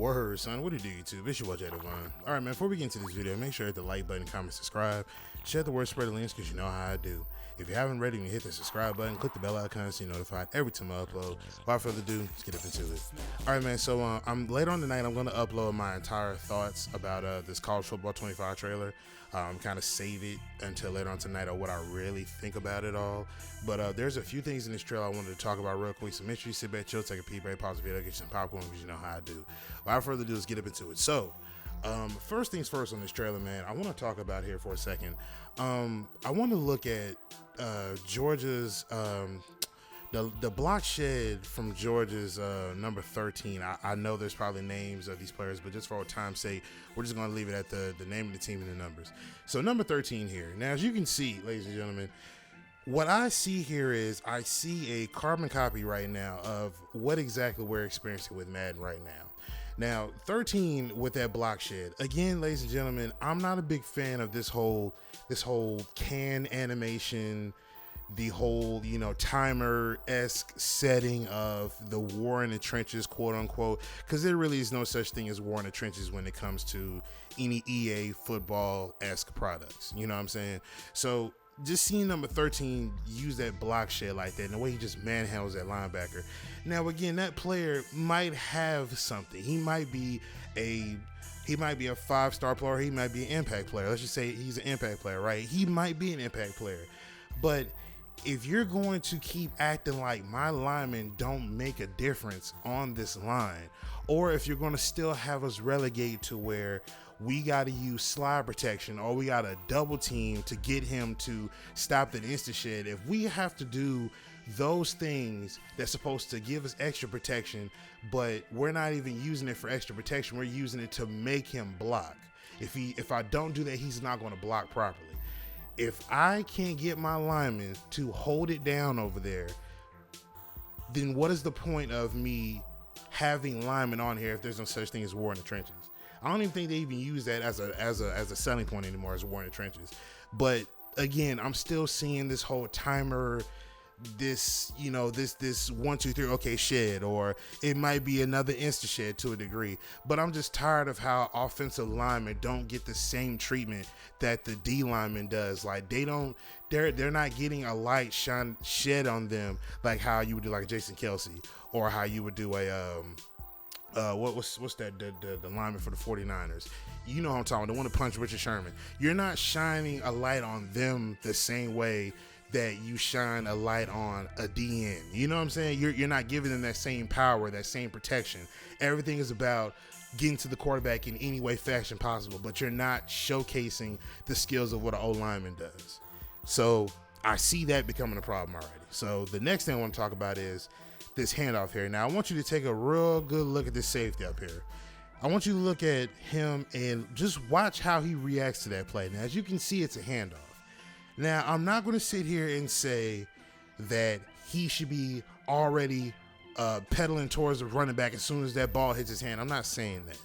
Word, son. What do you do, YouTube? It's your boy, Jay Devon. All right, man, before we get into this video, make sure to hit the like button, comment, subscribe, share the word, spread the links, because you know how I do. If you haven't already, hit the subscribe button, click the bell icon so you're notified every time I upload. Without further ado, let's get up into it. All right, man, so I'm later on tonight, I'm going to upload my entire thoughts about this College Football 25 trailer. Kind of save it until later on tonight or what I really think about it all. But there's a few things in this trailer I wanted to talk about real quick. So make sure you sit back, chill, take a peek, pause the video, get you some popcorn because you know how I do. Without further ado, let's get up into it. So, first things first on this trailer, man, I want to talk about here for a second. I want to look at Georgia's the block shed from Georgia's number 13. I know there's probably names of these players, but just for time's sake, we're just going to leave it at the name of the team and the numbers. So number 13 here. Now, as you can see, ladies and gentlemen, what I see here is I see a carbon copy right now of what exactly we're experiencing with Madden right now. Now, 13 with that block shed. Again, ladies and gentlemen, I'm not a big fan of this whole can animation, the whole, timer-esque setting of the war in the trenches, quote unquote, because there really is no such thing as war in the trenches when it comes to any EA football-esque products. You know what I'm saying? So just seeing number 13 use that block shed like that and the way he just manhandles that linebacker. Now, again, that player might have something. He might be a 5-star player. He might be an impact player. Let's just say he's an impact player, right? He might be an impact player. But if you're going to keep acting like my linemen don't make a difference on this line, or if you're going to still have us relegate to where we got to use slide protection or we got to double team to get him to stop that insta shed, if we have to do those things that's supposed to give us extra protection, but we're not even using it for extra protection, we're using it to make him block. If I don't do that, he's not going to block properly. If I can't get my linemen to hold it down over there, then what is the point of me having linemen on here if there's no such thing as war in the trenches? I don't even think they even use that as a selling point anymore, as war in the trenches. But again, I'm still seeing this whole timer, this 1, 2, 3, okay, shed, or it might be another insta shed to a degree. But I'm just tired of how offensive linemen don't get the same treatment that the D lineman does. Like they're not getting a light shed on them like how you would do like Jason Kelsey, or how you would do a what's that the lineman for the 49ers. You know what I'm talking about, the one to punch Richard Sherman. You're not shining a light on them the same way that you shine a light on a DN. You know what I'm saying? You're not giving them that same power, that same protection. Everything is about getting to the quarterback in any way, fashion possible, but you're not showcasing the skills of what an O-lineman does. So I see that becoming a problem already. So the next thing I want to talk about is this handoff here. Now, I want you to take a real good look at this safety up here. I want you to look at him and just watch how he reacts to that play. Now, as you can see, it's a handoff. Now, I'm not going to sit here and say that he should be already pedaling towards the running back as soon as that ball hits his hand. I'm not saying that.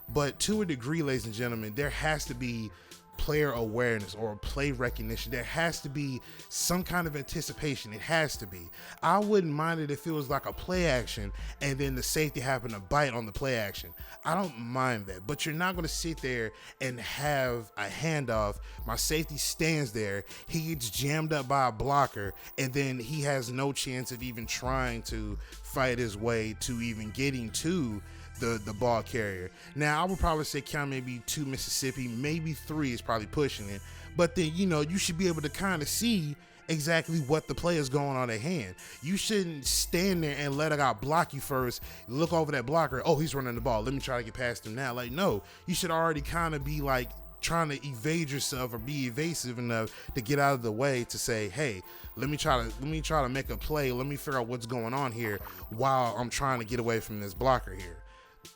But to a degree, ladies and gentlemen, there has to be player awareness or play recognition. There has to be some kind of anticipation. It has to be. I wouldn't mind it if it was like a play action and then the safety happened to bite on the play action. I don't mind that, but you're not going to sit there and have a handoff. My safety stands there. He gets jammed up by a blocker, and then he has no chance of even trying to fight his way to even getting to the ball carrier. Now, I would probably say count maybe 2 Mississippi, maybe 3 is probably pushing it. But then, you should be able to kind of see exactly what the play is going on at hand. You shouldn't stand there and let a guy block you first, look over that blocker, oh, he's running the ball, let me try to get past him now. Like, no, you should already kind of be like trying to evade yourself or be evasive enough to get out of the way to say, hey, let me try to make a play, let me figure out what's going on here while I'm trying to get away from this blocker here.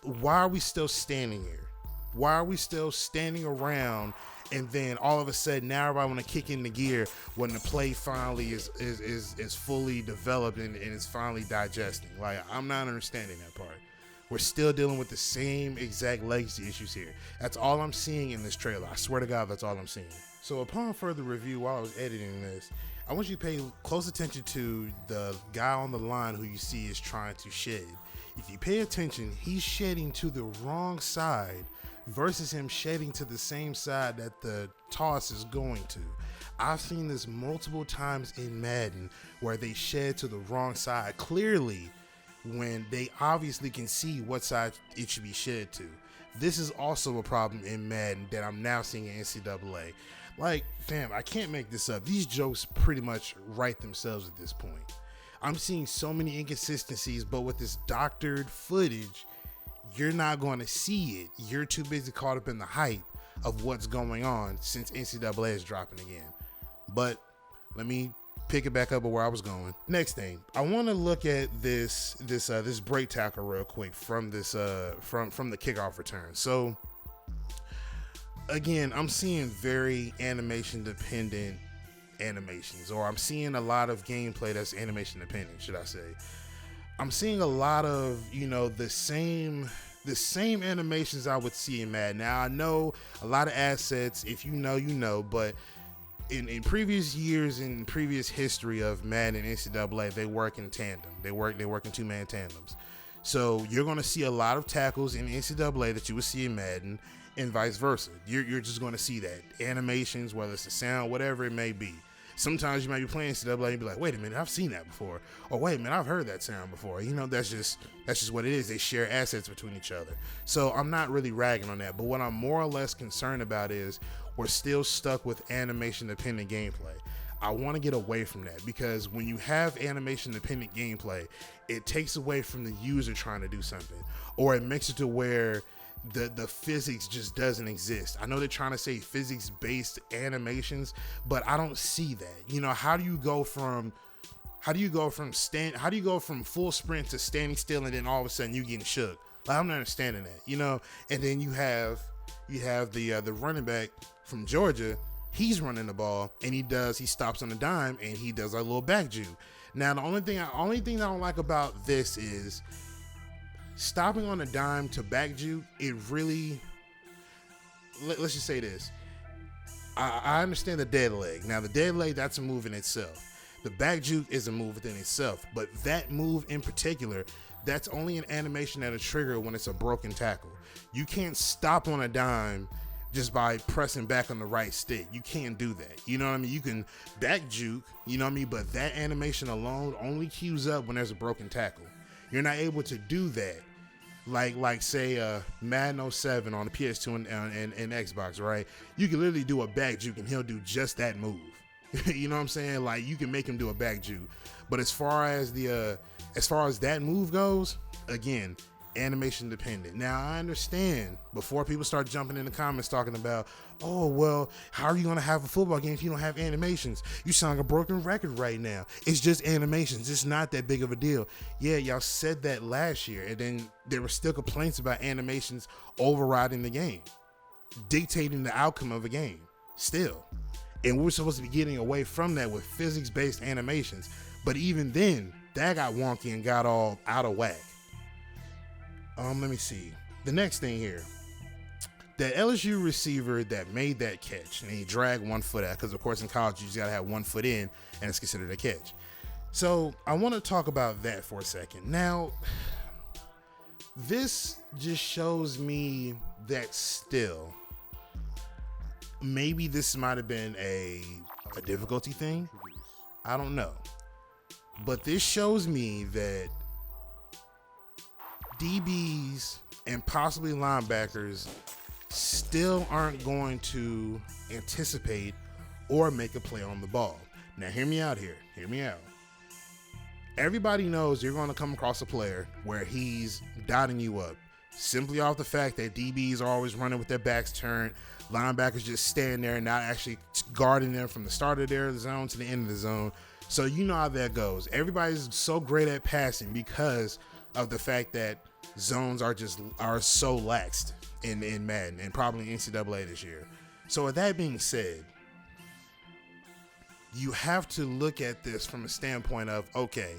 Why are we still standing here? Why are we still standing around, and then all of a sudden now everybody want to kick in the gear when the play finally is fully developed and it's finally digesting? Like, I'm not understanding that part. We're still dealing with the same exact legacy issues here. That's all I'm seeing in this trailer. I swear to God, that's all I'm seeing. So upon further review, while I was editing this, I want you to pay close attention to the guy on the line who you see is trying to shed. If you pay attention, he's shedding to the wrong side versus him shedding to the same side that the toss is going to. I've seen this multiple times in Madden where they shed to the wrong side clearly when they obviously can see what side it should be shed to. This is also a problem in Madden that I'm now seeing in NCAA. Like, fam, I can't make this up. These jokes pretty much write themselves at this point. I'm seeing so many inconsistencies, but with this doctored footage, you're not going to see it. You're too busy caught up in the hype of what's going on since NCAA is dropping again. But let me pick it back up where I was going. Next thing, I want to look at this break tackle real quick from this from the kickoff return. So again, I'm seeing very animation dependent animations, or I'm seeing a lot of gameplay that's animation dependent, should I say. I'm seeing a lot of, the same animations I would see in Madden. Now, I know a lot of assets, if you know, but in previous years, in previous history of Madden and NCAA, they work in tandem. They work in two-man tandems. So you're going to see a lot of tackles in NCAA that you would see in Madden, and vice versa. You're just going to see that. Animations, whether it's the sound, whatever it may be. Sometimes you might be playing NCAA and be like, wait a minute, I've seen that before. Or wait a minute, I've heard that sound before. That's just what it is. They share assets between each other. So I'm not really ragging on that. But what I'm more or less concerned about is we're still stuck with animation dependent gameplay. I want to get away from that, because when you have animation dependent gameplay, it takes away from the user trying to do something, or it makes it to where the physics just doesn't exist. I know they're trying to say physics based animations, but I don't see that. How do you go from full sprint to standing still and then all of a sudden you getting shook? Like, I'm not understanding that. And then you have the running back from Georgia. He's running the ball and he stops on a dime and he does a little back juke. Now the only thing I don't like about this is stopping on a dime to back juke. It really, let's just say this. I understand the dead leg. Now the dead leg, that's a move in itself. The back juke is a move within itself, but that move in particular, that's only an animation that'll trigger when it's a broken tackle. You can't stop on a dime just by pressing back on the right stick. You can't do that. You know what I mean? You can back juke, but that animation alone only queues up when there's a broken tackle. You're not able to do that like say Madden 07 on the PS2 and Xbox, right? You can literally do a back juke and he'll do just that move. You know what I'm saying? Like, you can make him do a back juke. But as far as that move goes, again, animation dependent. Now, I understand, before people start jumping in the comments talking about, oh, well, how are you going to have a football game if you don't have animations? You sound like a broken record right now. It's just animations. It's not that big of a deal. Yeah, y'all said that last year, and then there were still complaints about animations overriding the game, dictating the outcome of a game still. And we're supposed to be getting away from that with physics-based animations. But even then, that got wonky and got all out of whack. Let me see. The next thing here. That LSU receiver that made that catch, and he dragged 1 foot out, because of course in college you just got to have 1 foot in and it's considered a catch. So I want to talk about that for a second. Now, this just shows me that still, maybe this might have been a difficulty thing. I don't know. But this shows me that DBs and possibly linebackers still aren't going to anticipate or make a play on the ball. Now, hear me out here. Hear me out. Everybody knows you're going to come across a player where he's dotting you up simply off the fact that DBs are always running with their backs turned. Linebackers just stand there and not actually guarding them from the start of their zone to the end of the zone. So you know how that goes. Everybody's so great at passing because of the fact that zones are so laxed in Madden and probably in NCAA this year. So with that being said, you have to look at this from a standpoint of, okay,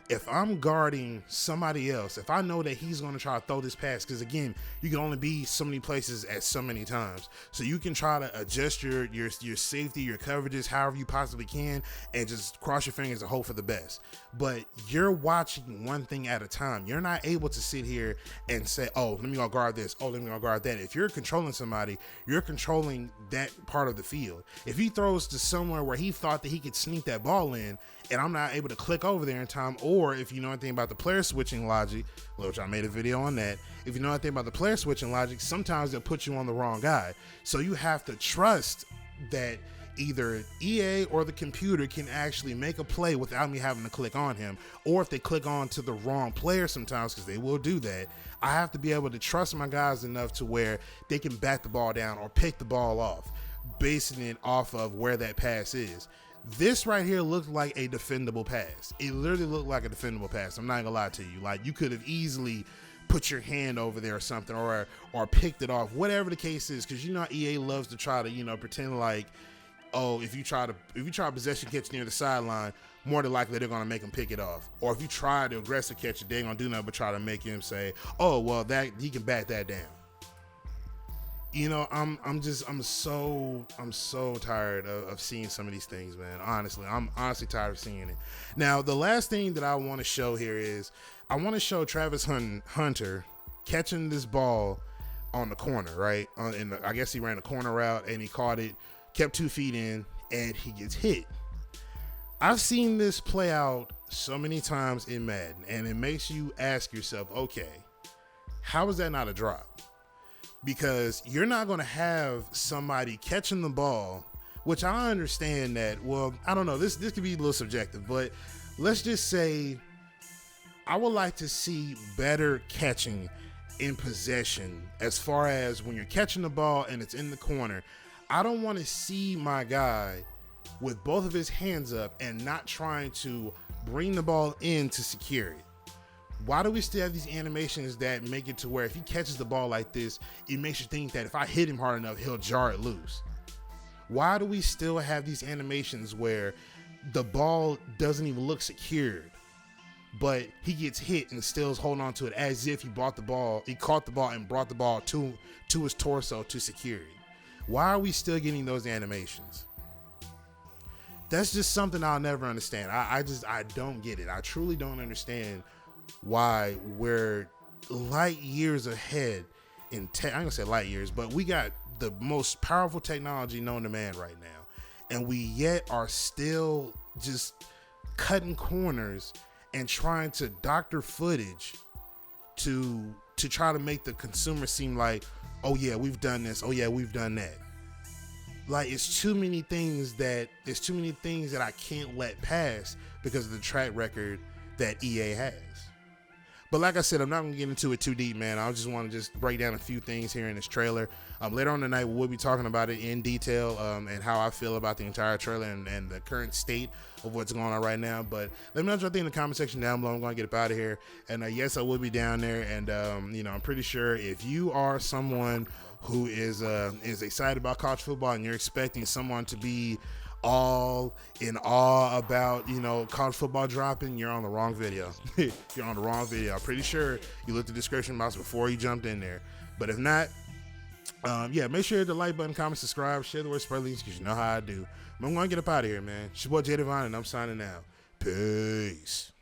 if I'm guarding somebody else, if I know that he's going to try to throw this pass, because again, you can only be so many places at so many times, so you can try to adjust your safety, your coverages, however you possibly can, and just cross your fingers and hope for the best. But you're watching one thing at a time. You're not able to sit here and say, oh, let me go guard this, oh, let me go guard that. If you're controlling somebody, you're controlling that part of the field. If he throws to somewhere where he thought that he could sneak that ball in, and I'm not able to click over there in time, or if you know anything about the player switching logic, which I made a video on that, if you know anything about the player switching logic, sometimes they'll put you on the wrong guy. So you have to trust that either EA or the computer can actually make a play without me having to click on him, or if they click on to the wrong player sometimes, because they will do that, I have to be able to trust my guys enough to where they can bat the ball down or pick the ball off, basing it off of where that pass is. This right here looked like a defendable pass. It literally looked like a defendable pass. I'm not gonna lie to you. Like, you could have easily put your hand over there or something, or picked it off, whatever the case is, because you know EA loves to try to, you know, pretend like, oh, if you try possession catch near the sideline, more than likely they're gonna make him pick it off. Or if you try to aggressive catch it, they ain't gonna do nothing but try to make him say, oh, well, that he can bat that down. You know, I'm so tired of seeing some of these things, man. Honestly, I'm honestly tired of seeing it. Now, the last thing that I want to show here is I want to show Travis Hunter catching this ball on the corner, right? I guess he ran a corner route and he caught it, kept 2 feet in, and he gets hit. I've seen this play out so many times in Madden, and it makes you ask yourself, okay, how is that not a drop? Because you're not going to have somebody catching the ball, which I understand that, well, I don't know, this could be a little subjective, but let's just say I would like to see better catching in possession as far as when you're catching the ball and it's in the corner. I don't want to see my guy with both of his hands up and not trying to bring the ball in to secure it. Why do we still have these animations that make it to where if he catches the ball like this, it makes you think that if I hit him hard enough, he'll jar it loose? Why do we still have these animations where the ball doesn't even look secured, but he gets hit and still is holding on to it as if he caught the ball and brought the ball to his torso to secure it? Why are we still getting those animations? That's just something I'll never understand. I don't get it. I truly don't understand why we're light years ahead in I'm gonna say light years, but we got the most powerful technology known to man right now, and we yet are still just cutting corners and trying to doctor footage to try to make the consumer seem like, oh yeah, we've done this, oh yeah, we've done that. Like, it's too many things that I can't let pass because of the track record that EA has. But like I said, I'm not going to get into it too deep, man. I just want to break down a few things here in this trailer. Later on tonight, we'll be talking about it in detail and how I feel about the entire trailer and the current state of what's going on right now. But let me know what you think in the comment section down below. I'm going to get up out of here. And yes, I will be down there. And, you know, I'm pretty sure if you are someone who is excited about college football and you're expecting someone to be all in awe about, you know, college football dropping, you're on the wrong video. You're on the wrong video. I'm pretty sure you looked at the description box before you jumped in there. But if not, yeah, make sure to like button, comment, subscribe, share the word, spread links, because you know how I do. But I'm going to get up out of here, man. It's your boy Jay Devine, and I'm signing out. Peace.